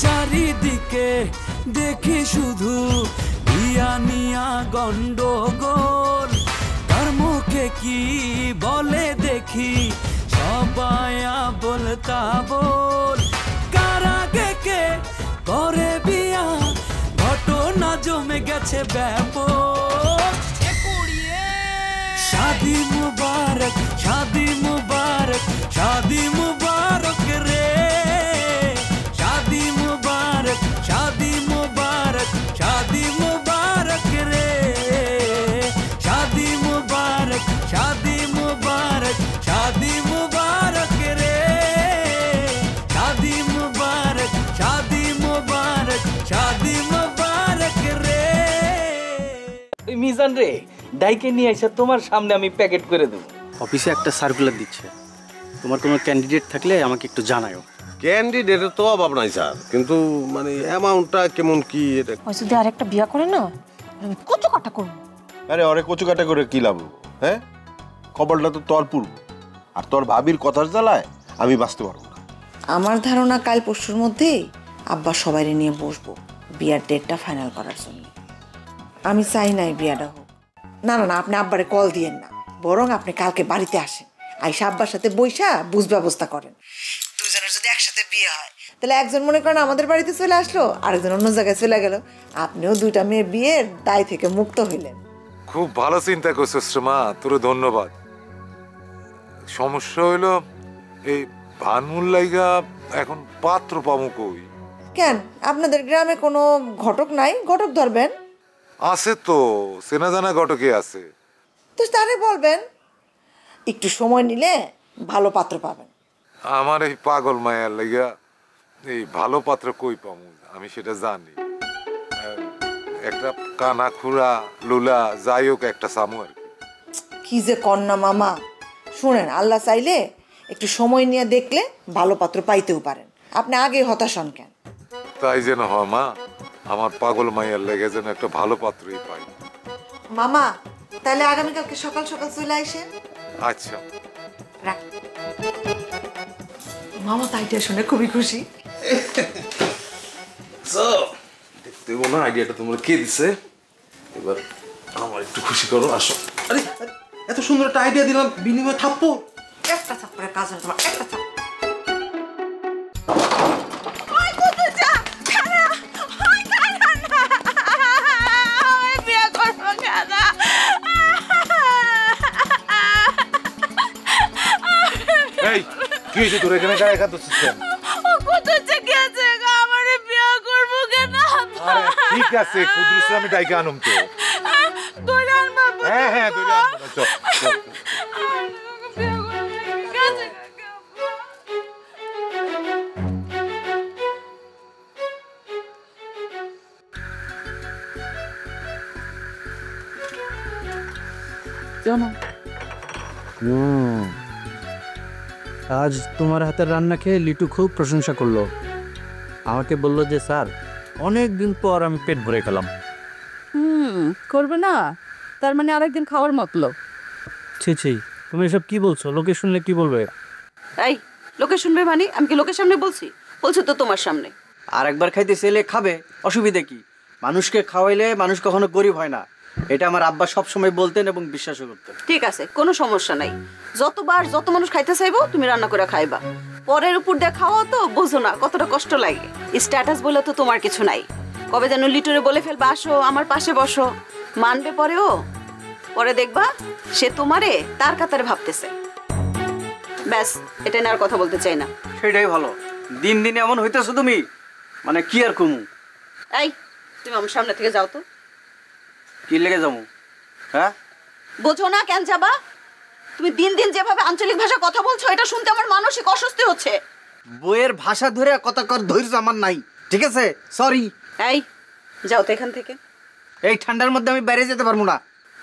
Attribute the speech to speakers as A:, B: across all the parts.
A: চারিদিকে দেখি শুধু বিয়া নিয়া গন্ডগোল, কার মুখে কি বলে দেখি সবাই বলতা বল, কার আগে কে করে বিয়া ঘটনা জমে গেছে ব্যাপক। শাদি মুবারক, শাদি মুবারক, শাদি মুবারক রে, শাদি মুবারক, শাদি মুবারক, শাদি মুবারক রে, শাদি মুবারক, শাদি মুবারক, শাদি মুবারক রে, শাদি মুবারক, শাদি মুবারক, শাদি মুবারক রে।
B: মিজান রে, ডাইকে নিয়ে এসে তোমার সামনে আমি প্যাকেট করে দেবো।
C: অফিসে একটা সার্কুলার দিচ্ছে, তোমার কোনো ক্যান্ডিডেট থাকলে আমাকে একটু জানাও।
D: ক্যান্ডিডেটের তো অভাব নাই স্যার, কিন্তু মানে অ্যামাউন্টটা কেমন কি এটা।
E: ওই যদি আরেকটা বিয়া করে না আমি কচু কাটা করবো।
D: আরে অরে কচু কাটা করে কি লাভ? হ্যাঁ, খবরটা তো তোর পূর্ব, আর তোর ভাবির কথার জ্বালায় আমি বাঁচতে পারবো না।
F: আমার ধারণা কাল পরশুর মধ্যেই আব্বা সবাই নিয়ে বসবো বিয়ার ডেটটা ফাইনাল করার জন্য। আমি চাই নাই বিয়াটা হোক। না না না, আপনি আব্বারে কল দিয়েন না, বরং আপনি কালকে বাড়িতে আসেন, আইসা আব্বার সাথে বইসা বুঝ ব্যবস্থা করেন। দুজনের যদি একসাথে বিয়ে হয় তাহলে একজন মনে করেন আমাদের বাড়িতে চলে আসলো, আরেকজন অন্য জায়গায় চলে গেল, আপনিও দুইটা মেয়ে বিয়ের দায় থেকে মুক্ত হইলেন।
G: খুব ভালো চিন্তা করছিস মা, তোর ধন্যবাদ। সমস্যা হইলো এই ভানমুল্লাইগা এখন পাত্র পামু কই?
F: কেন আপনাদের গ্রামে কোনো ঘটক নাই? ঘটক ধরবেন।
G: আছে তো, চেনা জানা ঘটকে আছে।
F: তো তারে বলবেন, একটু সময় নিলে ভালো পাত্র পাবেন।
G: আমার এই পাগল মায়ার লাইগা এই ভালো পাত্র কই পামু আমি সেটা জানি। একটা কানা খুড়া লুলা যাই হোক একটা সামু আর
F: কি যে কন্যা মামা, শুনেন, আল্লাহ চাইলে একটু সময় নিয়ে দেখলে ভালো পাত্র পাইতেও পারেন। আপনি আগে হতাশ হন কেন?
G: তাই যেন হয় মা, আমার পাগল মাইয়ার লেগে যেন একটা ভালো পাত্রই পাই।
F: মামা তাহলে আগামীকালকে সকাল সকাল চলে আসেন।
G: আচ্ছা
F: রাখ। মামা তাইটা শুনে খুবই খুশি।
D: দেখতে না আইডিয়াটা তোমরা কে দিছে, এবার আমার একটু খুশি করো, আসো। আরে এত সুন্দর একটা আইডিয়া দিলাম, বিনিময়ে থাপ্পো।
F: একটা থাপ্পড়ের কাজ তোমার, একটা থাপ্পড়।
G: কি হয়েছে তোর এখানে গায়ে কাঁদছিস কেন?
E: আমারে বিয়া করবো কেন?
G: ঠিক আছে, কুদ্দুস আমি ডাইকে আনম তো। হ্যাঁ হ্যাঁ ধরে আনবো, চল চল।
C: আজ তোমার হাতের রান্না খেয়ে লিটু খুব প্রশংসা করলো, আমাকে বললো যে স্যার অনেক দিন পর আমি পেট ভরে খেলাম।
E: করবে না, তার মানে আরেকদিন খাওয়ার মতলব।
C: ছি ছি, তুমি এসব কি বলছো? লোকে শুনলে কি বলবে?
H: এই লোকে শুনবে মানে? আমি কি লোকের সামনে বলছি? বলছো তো তোমার সামনে।
C: আর একবার খাইতে চাইলে খাবে, অসুবিধা কি? মানুষকে খাওয়াইলে মানুষ কখনো গরিব হয় না, এটা আমার আব্বা সবসময় বলতেন এবং বিশ্বাসও করতেন।
H: ঠিক আছে, কোনো সমস্যা নাই। যতবার যত মানুষ খাইতে চাইবো তুমি রান্না করে খাইবা। পরের উপর দিয়ে খাওয়া তো বোঝো না কতটা কষ্ট লাগে। স্ট্যাটাস বলে তো তোমার কিছু নাই। কবে যেন লিটুরে বলে ফেলবা আসো আমার পাশে বসো, মানবে পরেও? পরে দেখবা সে তোমারে তার কাতারে ভাবতেছে। ব্যাস, এটা নিয়ে আর কথা বলতে চাই না।
C: সেটাই ভালো। দিন দিন এমন হইতেছো তুমি, মানে কি আর কমু।
H: এই তুমি আমার সামনে থেকে যাও তো।
C: কি লেগে যাবো? হ্যাঁ
H: বোঝো না কেন যাবা? তুমি দিন দিন যেভাবে আঞ্চলিক ভাষা কথা বলছো এটা শুনতে আমার মানসিক অস্বস্তি হচ্ছে।
C: বইয়ের ভাষা ধরে কথা কর ধৈর্য আমার নাই, ঠিক আছে? সরি।
H: এই যাও তো এখান থেকে।
C: এই ঠান্ডার মধ্যে আমি বাইরে যেতে পারবো না।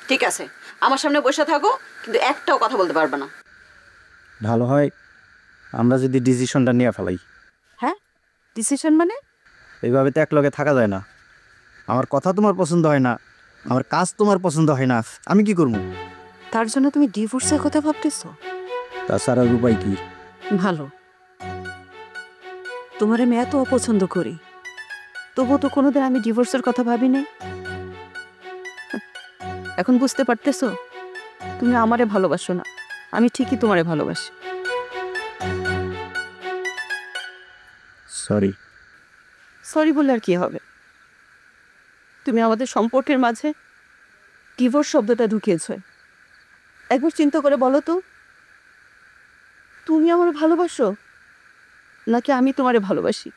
H: ঠিক আছে, আমার সামনে বসে থাকো, কিন্তু একটাও কথা বলতে পারবে না।
C: ভালো হয় আমরা যদি ডিসিশনটা নিয়ে ফেলাই।
E: হ্যাঁ, ডিসিশন মানে?
C: এইভাবে তো একলগে থাকা যায় না। আমার কথা তোমার পছন্দ হয় না, আমার কাজ তোমার পছন্দ হয় না, আমি কি করবো?
E: তার জন্য তুমি ডিভোর্সের কথা ভাবতেছো?
C: তাছাড়া উপায় কি?
E: ভালো, তোমার আমি এত অপছন্দ করি, তবুও তো কোনোদিন আমি ডিভোর্সের কথা ভাবি নাই। এখন বুঝতে পারতেছো তুমি আমারে ভালোবাসো না, আমি ঠিকই তোমারে ভালোবাসি।
C: সরি।
E: সরি বললে আর কি হবে? তুমি আমাদের সম্পর্কের মাঝে ডিভোর্স শব্দটা ঢুকিয়েছ। একবার চিন্তা করে বলো তো, তুমি আমার ভালোবাসো নাকি আমি তোমারে ভালোবাসি?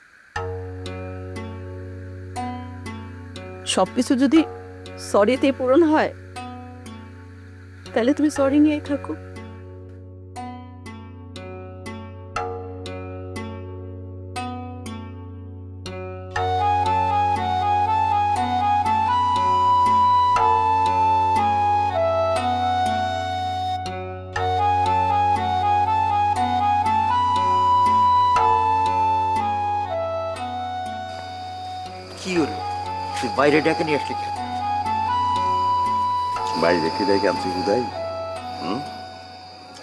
E: সবকিছু যদি সরিতে পূরণ হয় তাহলে তুমি সরি নিয়েই থাকো।
I: কি হলো, তুই বাইরে ডেকে নিয়ে আসলি কেন?
J: বাইরে কি দেখে আনছি বুঝাই?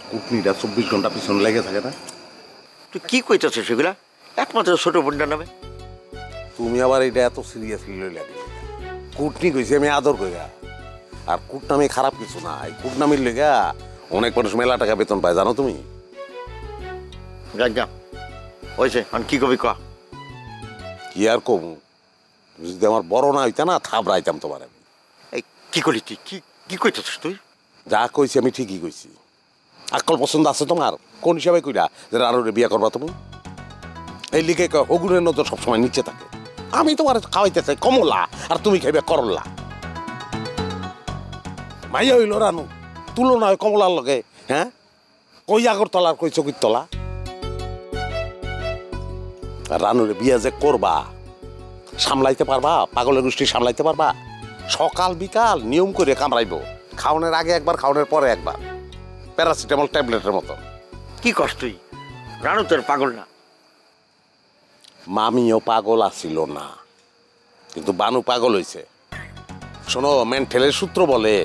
J: কুটনিটা 24 ঘন্টা পিছনে লেগে থাকে না?
I: তুই কি কইতেছিস সেগুলা? একমাত্র ছোট বোনটা নামে।
J: তুমি আবার এটা এত সিরিয়াসলি লইলে? কুটনি কইছি আমি আদর কইরা। আর কুটনামি খারাপ কিছু না, এই কুটনামির লেগা অনেক মানুষ মেলা টাকা বেতন পায়, জানো তুমি?
I: যা হয়েছে, আমি কি কবি কা?
J: কি আর কমু, যদি আমার বড় না হইতা না থাবড়াইতাম তোমার আমি।
I: এই কি করলি তুই? কি কইতেছিস তুই?
J: যা কইছি আমি ঠিকই কইছি। আকল পছন্দ আছে তোমার? কোন হিসাবে কইরা যে রানুরে বিয়া করবা তুমি? এই লিগে হগুনের নজর সবসময় নিচে থাকে। আমি তোমার খাওয়াইতে চাই কমলা, আর তুমি খাইবে করল্লা। মাইয়া হইল রানু, তুলনা হয় কমলার লগে? হ্যাঁ, কই আগরতলা আর কই চকিরতলা? রানুরে বিয়া যে করবা সামলাইতে পারবা? পাগলের গোষ্ঠী সামলাইতে পারবা? সকাল বিকাল নিয়ম করে কামড়াইব, খাওয়ানোর আগে একবার, খাওয়ানোর পরে একবার, প্যারাসিটামল ট্যাবলেটের মতো।
I: কি কষ্ট তুই? রানু তোর পাগল না?
J: মামিও পাগল আসিল না, কিন্তু বানু পাগল হইছে। শোনো, মেন্টালের সূত্র বলে।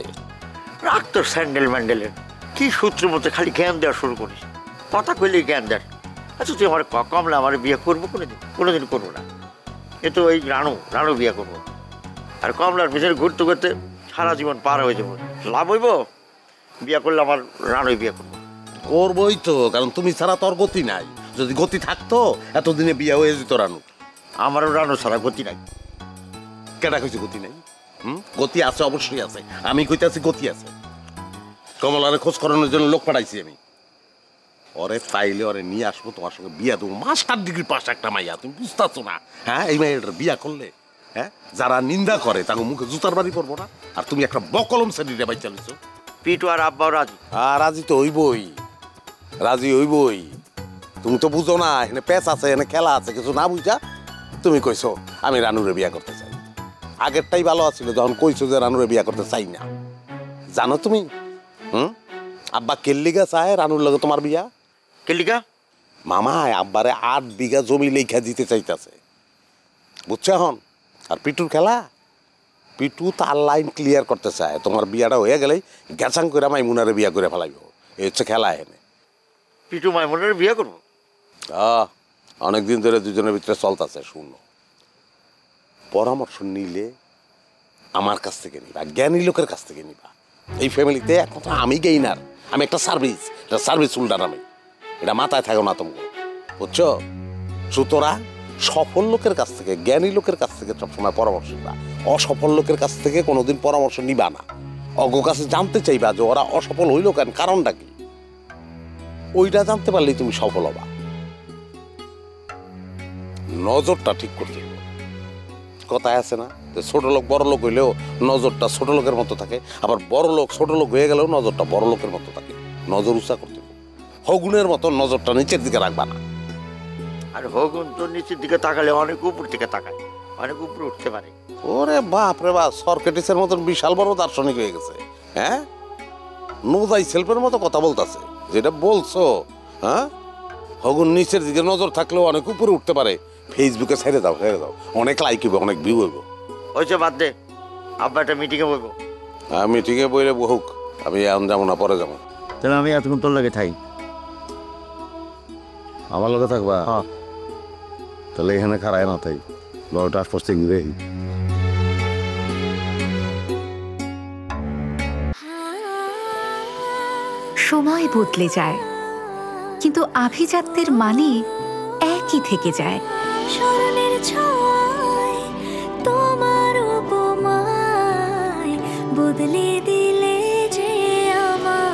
I: রাখ তোর স্যান্ডেল ম্যান্ডেলের, কি সূত্র মতো খালি জ্ঞান দেওয়া শুরু করিস। কথা কইলে জ্ঞান দেয়। আচ্ছা তুই আমার কমলা আমার বিয়ে করবো? কোনোদিন করবো না। এ তো ওই রানু বিয়ে করবো, আর কমলার পিছনে ঘুরতে ঘুরতে সারা জীবন পার হয়ে যাবো। লাভ হইব? বিয়ে করলে আমার রানুই বিয়ে করবো।
J: করবই তো, কারণ তুমি ছাড়া তোর গতি নাই। যদি গতি থাকতো এতদিনে বিয়ে হয়ে যেত রানু।
I: আমারও রানু ছাড়া গতি নাই।
J: কেটা কইছে গতি নাই? গতি আছে, অবশ্যই আছে। আমি কইতাছি গতি আছে। কমলারে খোঁজ করানোর জন্য লোক পাঠাইছি আমি। ওরে পাইলে ওরে নিয়ে আসবো, তোমার সঙ্গে বিয়া দেবো। মাস্টার ডিগ্রি পাস একটা মাইয়া, তুমি বুঝতেছো না? হ্যাঁ, এই মাইয়াটার বিয়া করলে হ্যাঁ যারা নিন্দা করে তাকে মুখে জুতার বাড়ি পড়বো না? আর তুমি একটা বকলম শ্রেণীরে বাই চালিয়েছো।
I: পিটু আর আব্বাও রাজি।
J: আর রাজি তো হইবই, রাজি হইবই। তুমি তো বুঝো না, এখানে প্যাচ আছে, এখানে খেলা আছে। কিছু না বুঝা তুমি কইছো আমি রানুরে বিয়া করতে চাই। আগেরটাই ভালো আছিল, যখন কইছো যে রানুরে বিয়া করতে চাই না। জানো তুমি আব্বা কেল্লিগা চায় রানুর লগে তোমার বিয়া?
I: কেল্লিগা?
J: মামায় আব্বারে 8 বিঘা জমি লেখা দিতে চাইতেছে, বুঝছো এখন? আর পিটুর খেলা, পিটু তার লাইন ক্লিয়ার করতে চায়। তোমার বিয়াটা হয়ে গেলেই গ্যাচাং করে মাইমুনারে বিয়া করে ফেলাইব। এই হচ্ছে খেলা। এনে
I: পিটু মাইমুনারে বিয়া করবো?
J: অনেকদিন ধরে দুজনের ভিতরে চলতেছে। শুনো, পরামর্শ নিলে আমার কাছ থেকে নিবা, জ্ঞানী লোকের কাছ থেকে নিবা। এই ফ্যামিলিতে একমাত্র আমি গেইনার। আমি একটা সার্ভিস, এটা সার্ভিস উল্টার আমি, এটা মাথায় থাকো না তুমি, বুঝছো? সুতরাং সফল লোকের কাছ থেকে, জ্ঞানী লোকের কাছ থেকে সবসময় পরামর্শ নিবা। অসফল লোকের কাছ থেকে কোনোদিন পরামর্শ নিবা না। অজ্ঞ কাছে জানতে চাইবা যে ওরা অসফল হইল কেন, কারণটা কি। ওইটা জানতে পারলেই তুমি সফল হবা। নজরটা ঠিক করতে হবে। কথায় আছে না যে ছোট লোক বড় লোক হইলেও নজরটা ছোট লোকের মতো থাকে, আবার বড় লোক ছোট লোক হয়ে গেলেও নজরটা বড় লোকের মতো থাকে। নজর উঁচা করতে হবে। হগুনের মতো নজরটা নিচের দিকে রাখবা না।
I: আর হগুন তো নিচের দিকে তাকালে অনেক উপর থেকে তাকায়, অনেক উপরে উঠতে পারে।
J: ওরে বাপ রে বাপ, সরকেটিসের মতন বিশাল বড় দার্শনিক হয়ে গেছে। হ্যাঁ, নোজাই সেলফের মতো কথা বলতেছে। যেটা বলছো, হ্যাঁ, হগুন নিচের দিকে নজর থাকলেও অনেক উপরে উঠতে পারে। ফেসবুকে ছেড়ে দাও, অনেক লাইক হইব, অনেক ভিউ হইব।
I: ওইসব বাদ দে, আব্বা একটা মিটিংয়ে বলবো।
J: মিটিংয়ে বইলে বহুক, আমি এখন যাবো না, পরে যাবো।
I: তাহলে আমি এতক্ষণ তোর লাগে থাকি।
J: আমার লগে থাকবা? তাহলে এখানে খারায় না তাই লটা আশপাশ থেকে ঘুরে
K: সময় বদলে যায় কিন্তু আভিজাত্যের মানে একই থেকে যায়।
L: স্মরণের ছোঁয়ায় তোমার উপমায় বদলে দিলে যে আমার।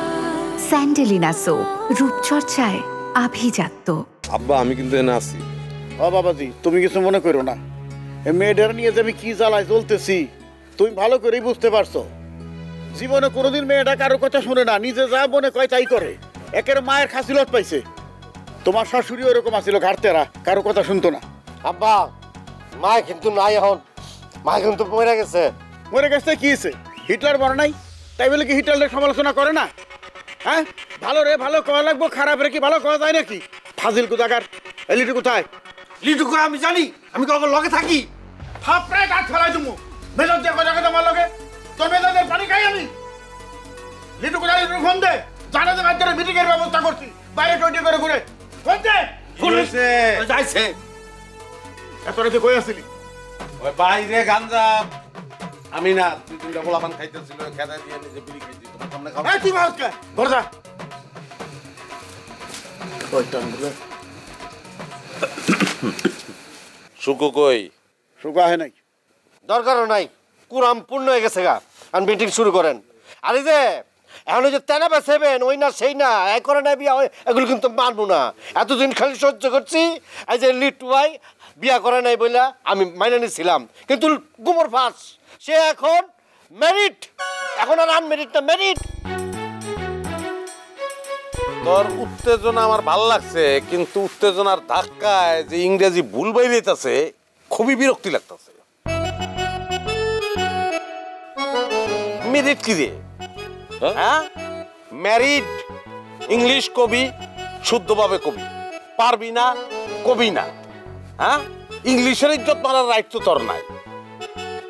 K: স্যান্ডেলিনা সো, রূপচর্চায় আভিজাত্য।
D: আব্বা আমি কিন্তু এনে আছি।
M: ও বাবাজি, তুমি কিছু মনে করো না। এই মেয়েটার নিয়ে যে আমি কি জ্বালায় চলতেছি তুমি ভালো করেই বুঝতে পারছো। জীবনে কোনোদিন মেয়েটা কারো কথা শুনে না, নিজে যা মনে কয় তাই করে। একের মায়ের খাসিলত পাইছে। তোমার শাশুড়ি ওরকম আছিল, ঘাটতেরা, কারো কথা শুনতো না।
I: আব্বা মা কিন্তু নাই, এখন মা কিন্তু মরে গেছে।
M: মরে গেছে কি হয়েছে? হিটলার মরে নাই তাই বলে কি হিটলারের সমালোচনা করে না? হ্যাঁ, ভালো রে ভালো কওয়া লাগবো, খারাপ রে কি ভালো কওয়া যায় নাকি? ফাজিল কোথাকার। এই লিটু কোথায়? লিটু করে আমি জানি, আমি কখন লগে থাকি। হাফ প্রায় কাজ ফেলাই তুমি মেজর দিয়ে কথা কথা আমার লগে। তোর মেজরদের পানি খাই আমি। লিটু কোথায়? লিটু ফোন দে, জানা যে বাচ্চারা মিটিং এর ব্যবস্থা করছি, বাইরে টয়টি করে ঘুরে। ফোন দে।
D: হইছে
M: যাইছে। এত রাতে কই আসলি?
D: ওই বাইরে গাঞ্জা আমি না তুই তিনটা পোলাপান খাইতেছিল, খেতে দিয়ে নিজে বিড়ি খাইছি, তোমার সামনে খাবো।
M: এই তুই ভাবছ কে? ঘর যা। ওই টানগুলো
J: সুকু কই?
M: শুকা হয় নাই,
I: দরকারও নাই, কুরাম পূর্ণ হয়ে গেছে গা। আর মিটিং শুরু করেন। আর এই যে এখন ওই যে তেনা বেছেবেন ওই না সেই না এক করে না বিয়া, এগুলো কিন্তু মানবো না। এতদিন খালি সহ্য করছি। এই যে লিটু ভাই বিয়া করে নাই বলে আমি মাইনে নিছিলাম, কিন্তু গুমর ফাঁস। সে এখন মেরিট, এখন আর আনমেরিট না, মেরিট।
J: তোর উত্তেজনা আমার ভাল লাগছে, কিন্তু উত্তেজনার ধাক্কায় যে ইংরেজি ভুল বাইরেছে খুবই বিরক্তি লাগতেছে। মেরিট কি রে? হ্যাঁ, ম্যারিড ইংলিশ কবি, শুদ্ধভাবে কবি পারবি না, কবি না। হ্যাঁ, ইংলিশের ইজ্জত মারার রাইট তো তোর নাই।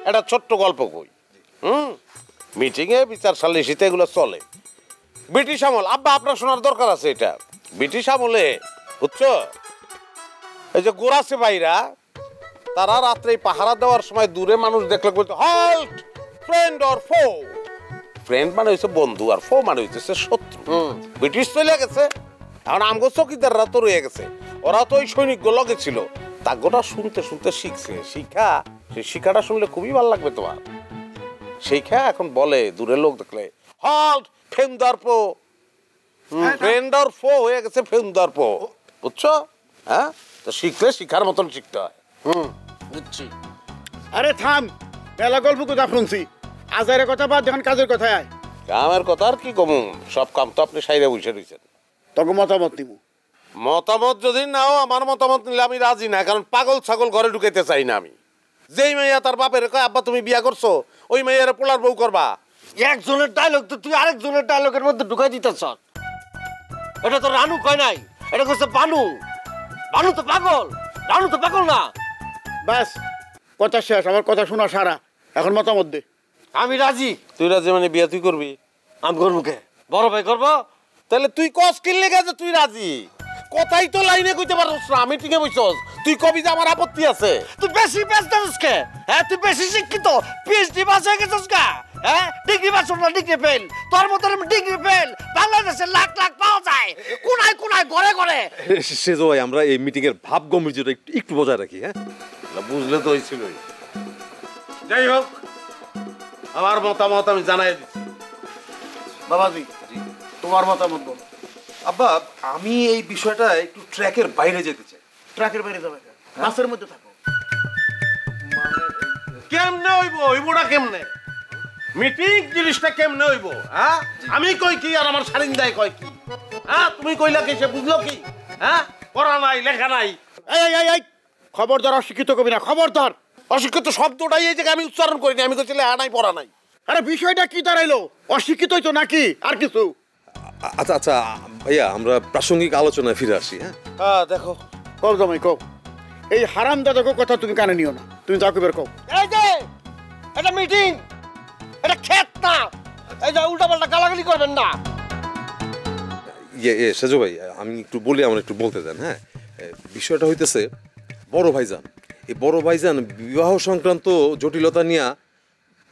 J: একটা ছোট্ট গল্প কই। মিটিংয়ে বিচার সালিসিতে এগুলো চলে। ব্রিটিশ আমল, আব্বা আপনার শোনার দরকার আছে এটা। ব্রিটিশ আমলে বুঝছো, এই যে গোরাসে ভাইরা তারা রাত্রে পাহারা দেওয়ার সময় দূরে মানুষ দেখলে বলতো হল্ট, ফ্রেন্ড অর ফো। ফ্রেন্ড মানে হচ্ছে বন্ধু, আর ফো মানে হচ্ছে শত্রু। ব্রিটিশ চলে গেছে, এখন আমগো চকিদাররা তো রয়ে গেছে। ওরা তো ওই সৈনিক লগে ছিল, তাগোটা শুনতে শুনতে শিখছে। শিক্ষা, সেই শিক্ষাটা শুনলে খুবই ভালো লাগবে তোমার। শিক্ষা এখন বলে দূরের লোক দেখলে হল্ট, ফেমদারপো। ফ্রেন্ডর ফো হয়ে গেছে ফেমদারপো, বুঝছো? হ্যাঁ, তো শিখলে শিখার মতন শিখতে হয়।
M: বুঝছি। আরে থাম, মেলা গল্প কথা শুনছি। আজারের কথা বাদ, যখন কাজের কথায় আয়।
J: কামের কথা আর কি কমু, সব কাম তো আপনি সাইরে বসে রয়েছেন।
M: তোকে মতামত নিব।
J: মতামত যদি নাও, আমার মতামত নিলে আমি রাজি না, কারণ পাগল ছাগল ঘরে ঢুকাইতে চাই না আমি। যেই মাইয়া তার বাপের কয় আব্বা তুমি বিয়া করছো, ওই মাইয়ারে পোলার বউ করবা।
I: একজনের ডায়লগ তো তুই আরেকজনের ডায়লগের মধ্যে ঢুকাই দিতেছ। এটা তো রানু কয় নাই, এটা কইছে বানু। বানু তো পাগল, রানু তো পাগল না।
M: ব্যাস, কথা শেষ। আমার কথা শোনা সারা, এখন মতামত দে।
I: আমি রাজি।
J: তুই রাজি মানে বিয়া তুই করবি?
I: আমি করবো কে? বড় ভাই করবো।
J: তাহলে তুই কস কিনলে গেছে তুই রাজি? কথাই তো লাইনে কইতে পারছ না, আমি ঠিকই বলছস। তুই কবি যে আমার আপত্তি আছে।
I: তুই বেশি ব্যস্ত কে? হ্যাঁ, তুই বেশি শিক্ষিত, পিএইচডি পাস হয়ে গেছিস কা? হ্যাঁ, ডিগ্রি পাস না ডিগ্রি ফেল। তোর মতন ডিগ্রি ফেল বাংলাদেশে লাখ লাখ পাওয়া যায়, কোনায় কোনায় ঘরে ঘরে।
D: সেজো ভাই, আমরা এই মিটিং এর ভাব গম্ভীর্যটা একটু বজায় রাখি। হ্যাঁ,
J: বুঝলে তো হয়েছিল। যাই হোক, আমার মতামত আমি জানাই দিচ্ছি।
M: বাবাজি, তোমার মতামত বল।
D: আব্বা, আমি এই বিষয়টা একটু ট্র্যাকের বাইরে যেতে চাই।
M: ট্রাকের বাইরে যাবে, বাসের মধ্যে থাকো।
J: কেমনে হইব? হইবটা কেমনে? মিটিং জিনিসটা কেমনে হইব? হ্যাঁ, আমি কই কি আর আমার সারিন্দায় কয় কি? হ্যাঁ, তুমি কইলা কি, সে বুঝলো কি? হ্যাঁ, পড়া নাই, লেখা নাই।
M: এই এই এই, খবরদার, অশিক্ষিত কবি না, খবরদার।
J: অশিক্ষিত শব্দটাই এই জায়গায় আমি উচ্চারণ করিনি। আমি কইছি লেখা নাই, পড়া নাই।
M: আরে বিষয়টা কি দাঁড়াইলো? অশিক্ষিত তো নাকি আর কিছু?
D: আচ্ছা আচ্ছা ভাইয়া, আমরা প্রাসঙ্গিক আলোচনায় ফিরে আসি। হ্যাঁ
J: হ্যাঁ, দেখো
M: কও জামাই কও। এই হারাম দাদাকে কথা তুমি কানে নিও না, তুমি যাও কইবার কও।
I: এই যে এটা মিটিং, এটা খেত না। এই যে উল্টাপাল্টা গালাগালি করবেন না।
D: সেজো ভাই, আমি একটু বলি, আমার একটু বলতে দেন। হ্যাঁ, বিষয়টা হইতেছে বড় ভাইজান, এই বড় ভাইজান বিবাহ সংক্রান্ত জটিলতা নিয়ে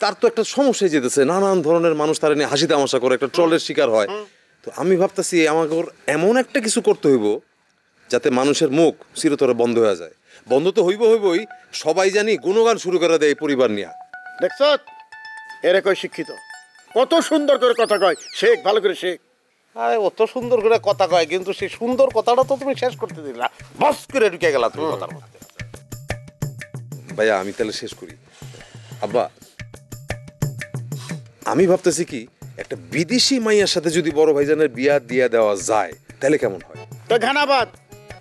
D: তার তো একটা সমস্যায় যেতেছে, নানান ধরনের মানুষ তারা নিয়ে হাসি তামাশা করে, একটা ট্রলের শিকার হয়। তো আমি ভাবতেছি আমাকে এমন একটা কিছু করতে হইব যাতে মানুষের মুখ চিরতরে বন্ধ হয়ে যায়। বন্ধ তো হইবই, সবাই জানি গুণগান শুরু করে দেয় পরিবার নিয়ে।
M: দেখছ এরে কই শিক্ষিত, কত সুন্দর করে কথা কয়, শেখ ভালো করে শেখ।
J: আরে অত সুন্দর করে কথা কয়, কিন্তু সেই সুন্দর কথাটা তো তুমি শেষ করতে দিলা, বস করে ঢুকে গেলা তুমি কথার মধ্যে।
D: ভাইয়া আমি তাহলে শেষ করি। আব্বা আমি ভাবতেছি কি, একটা বিদেশি মাইয়ার সাথে যদি বড় ভাইজানের বিয়া দিয়া দেওয়া যায় তাহলে কেমন হয়?
M: তো ঘানাবাদ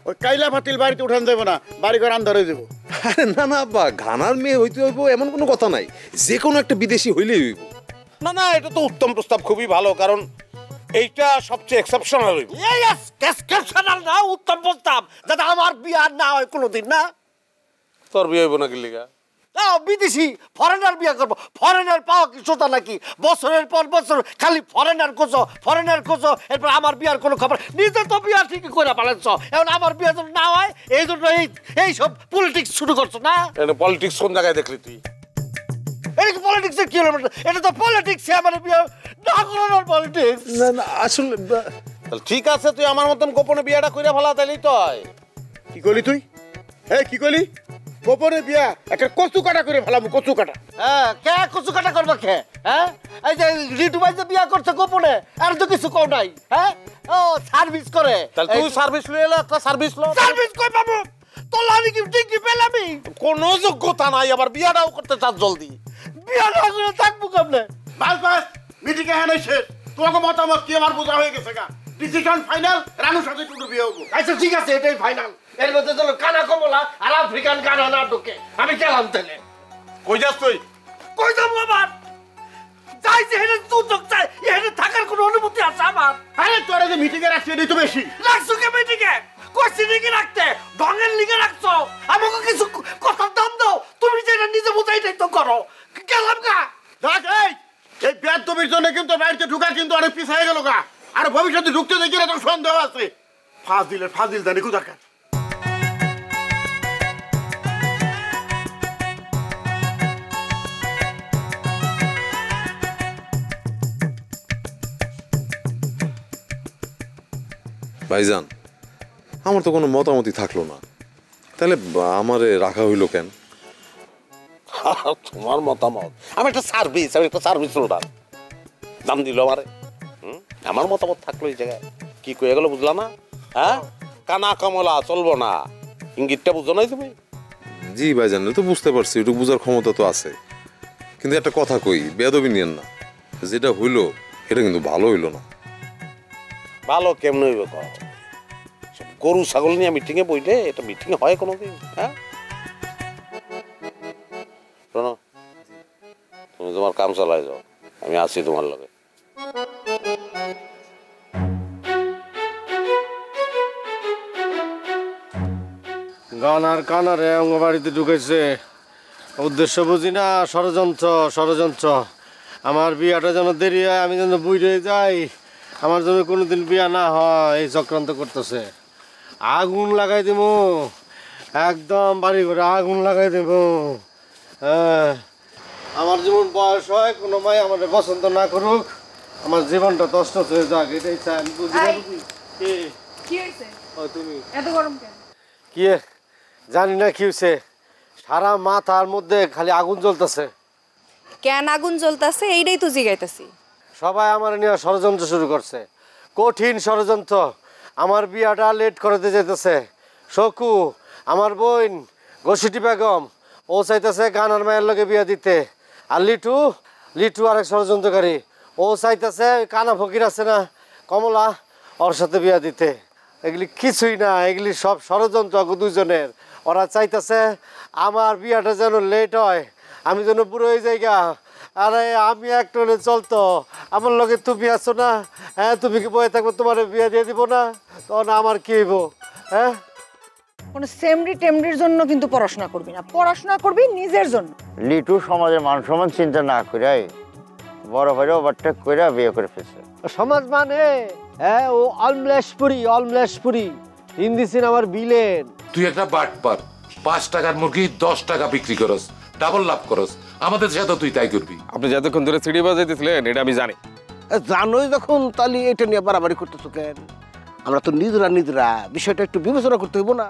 M: ওই কাইলা ফাতিল বাড়িতে উঠান দেবো না, বাড়ি ঘর আন্ধারে দেবো।
D: আরে না না আব্বা, ঘানার মেয়ে হইতে হইব এমন কোনো কথা নাই, যে কোনো একটা বিদেশি হইলেই হইব।
J: না না, এটা তো উত্তম প্রস্তাব, খুবই ভালো, কারণ এইটা সবচেয়ে এক্সেপশনাল হইব।
I: এক্সেপশনাল না, উত্তম প্রস্তাব, যাতে আমার বিয়ে আর না হয় কোনোদিন। না
J: তোর বিয়ে হইব না কি লিগা?
I: বিদেশি ফরেনার বিয়ে করবো। ফরেনার পাওয়া কি সোতা নাকি? বছরের পর বছর খালি ফরেনার খোঁজো, এরপর আমার বিয়ার কোনো খবর। নিজে তো বিয়ার ঠিকই করে পালাচ্ছ, এখন আমার বিয়ে যেন না হয় এই জন্য এই সব পলিটিক্স শুরু করছো। না
J: পলিটিক্স কোন জায়গায় দেখলি তুই?
I: এটা কি পলিটিক্সের কি হলো? এটা তো পলিটিক্স, আমার বিয়ে না করানোর পলিটিক্স।
D: না না আসলে
J: ঠিক আছে, তুই আমার মতন গোপনে বিয়েটা কইরা ফেলা, তাইলেই তো হয়।
M: কি করলি তুই? হ্যাঁ কি করলি? গোপনে বিয়া একটা কচু কাটা করে ফেলাম, কচু কাটা।
I: হ্যাঁ কে কচু কাটা করবে কে? হ্যাঁ এই যে রিটু ভাই যে বিয়া করছে গোপনে, আর তো কিছু কও নাই। হ্যাঁ ও সার্ভিস করে,
J: তাহলে তুই সার্ভিস লই এলা, একটা সার্ভিস লো।
I: সার্ভিস কই পাবো? তোর লাগি কি ডিগ্রি পেলামি?
J: কোনো যোগ্যতা নাই, আবার বিয়াটাও করতে চাস জলদি।
I: বিয়া না করে থাকবো কেমনে?
M: বাস মিটিং এ হ্যাঁ শেষ। তোমাকে মতামত কি আমার বোঝা হয়ে গেছে গা। ডিসিশন ফাইনাল, রানুর সাথে টুটু বিয়ে হবো।
I: আচ্ছা ঠিক আছে, এটাই ফাইনাল। এর মধ্যে চলো কানা কমলা আর আফ্রিকান কানা না ঢুকে, আমি গেলাম তাহলে।
J: কই যাস তুই?
I: কই যাবো আবার? যাই যে হেনে সুযোগ চাই, এখানে থাকার কোনো অনুমতি আছে আমার?
M: আরে তোরা যে মিটিং এ রাখছি এটাই তো বেশি।
I: রাখছো কে মিটিং এ? কইছি নাকি রাখতে? ঢঙের লিগে রাখছো? আমাকে কিছু কথার দাম দাও। তুমি যেটা নিজে বোঝাইটাই তো করো। গেলাম গা।
M: দেখ এই বেয়াদবির জন্য কিন্তু বাড়িতে ঢুকা কিন্তু অনেক পিছায় গেল গা। আর ভবিষ্যতে ঢুকতে দেখি না, তো সন্দেহ আছে। ফাজিল জানি কোথাকার।
D: ভাইজান আমার তো কোনো মতামতই থাকলো না, তাহলে আমারে রাখা হইলো কেন?
J: তোমার মতামত? আমি একটা সার্ভিস হোল্ডার, দাম দিল আমারে। আমার মতামত থাকলো এই জায়গায়, কি কয়ে গেল বুঝলা না? হ্যাঁ কানা কমলা চলবো না, ইঙ্গিতটা বুঝো নাই তুমি?
D: জি ভাইজান তো বুঝতে পারছি, একটু বুঝার ক্ষমতা তো আছে, কিন্তু একটা কথা কই, বেয়াদবি নিয়েন না, যেটা হইলো এটা কিন্তু ভালো হইলো না।
J: ভালো কেমন হইব? গরু ছাগল নিয়ে মিটিংয়ে বইলে এটা মিটিং হয় কোনোদিন? হ্যাঁ শোনো, তুমি তোমার কাম চালাই যাও, আমি আছি তোমার লগে।
N: গানার কানারে অঙ্গবাড়িতে ঢুকেছে, উদ্দেশ্য বুঝি না, ষড়যন্ত্র। আমার বিয়াটা যেন দেরি হয়, আমি যেন বুঝে যাই, আমার জন্য কোনোদিন বিয়া না হয়, এই চক্রান্ত করতেছে। আগুন লাগাই দেব, একদম বাড়ি ঘরে আগুন লাগাই দেব। হ্যাঁ আমার যেমন বয়স হয়, কোনো মাই আমার পছন্দ না করুক, আমার জীবনটা নষ্ট হয়ে যাক, এটাই চাই। আমি বুঝি তুমি
E: এত গরম কেন?
N: কি জানি না কি হয়েছে, সারা মাথার মধ্যে খালি আগুন জ্বলতেছে।
O: কেন আগুন জ্বলতেছে এইটাই তো জিগাইতেছি।
N: সবাই আমার নিয়ে ষড়যন্ত্র শুরু করছে, কঠিন ষড়যন্ত্র। আমার বিয়াটা লেট করতে যেতেছে। শকু আমার বোন গোসিটি বেগম, ও চাইতেছে গানার মায়ের লগে বিয়া দিতে। আর লিটু আরেক ষড়যন্ত্রকারী, ও চাইতেছে কানা ফকির আছে না কমলা, ওর সাথে বিয়া দিতে। এগুলি কিছুই না, এগুলি সব ষড়যন্ত্র দুজনের। ওরা চাইতেছে আমার বিয়াটা যেন লেট হয়, আমি যেন বুড়ো হয়ে যাই গা। আরে আমি একটা হলে চলতো, আমার লগে তুমি আছো না, হ্যাঁ তুমি কি বয়ে থাকবো, তোমার বিয়ে দিয়ে দিব না, তখন আমার কি হইব? হ্যাঁ
F: কোনো সেমরি টেমরির জন্য কিন্তু পড়াশোনা করবি না, পড়াশোনা করবি নিজের জন্য।
I: লিটু সমাজের মান সম্মান চিন্তা না করে বড় ভাইরা ওভারটেক করে বিয়ে করে ফেলছে।
N: সমাজ মানে হ্যাঁ ও অলমলেশপুরি হিন্দি সিনেমার ভিলেন।
D: তুই একটা বাটপার,
G: 5 টাকার মুরগি 10 টাকা বিক্রি করস, ডাবল লাভ করস। আমাদের সাথে তুই তাই করবি।
P: আপনি যতক্ষণ ধরে সিঁড়ি বাজাইতেছিলেন এটা আমি জানি।
N: জানোই যখন, তাহলে এটা নিয়ে বাড়াবাড়ি করতেছো কেন? আমরা তো নিজেরা বিষয়টা একটু বিবেচনা করতে হইব না?